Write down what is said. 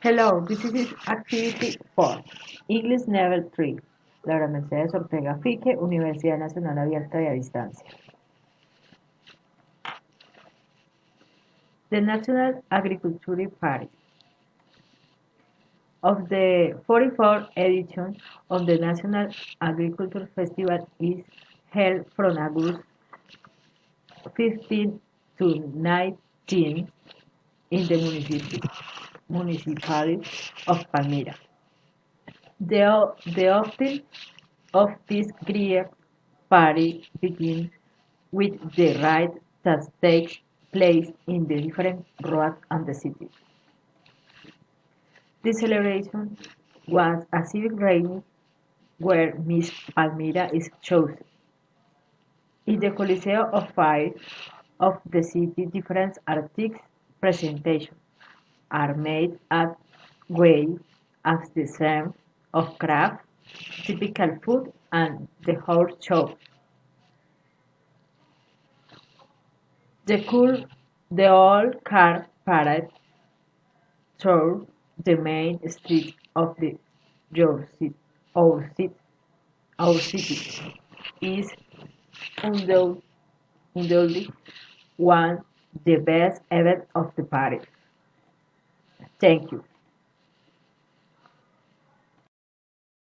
Hello, this is Activity 4, English Level 3. Laura Mercedes Ortega Fique, Universidad Nacional Abierta y a Distancia. The National Agriculture Party of the 44th edition of the National Agriculture Festival is held from August 15 to 19 in the municipality of Palmira. The often of this great party begins with the rite that takes place in the different roads and the city. The celebration was a civic rally where Miss Palmira is chosen. In the Coliseo of Fire of the city, different artistic presentations are made at way as the same of craft, typical food, and the horse show. The old car parade through the main street of your city, our city, our city is undou- undoubtedly one the best event of the party. Thank you.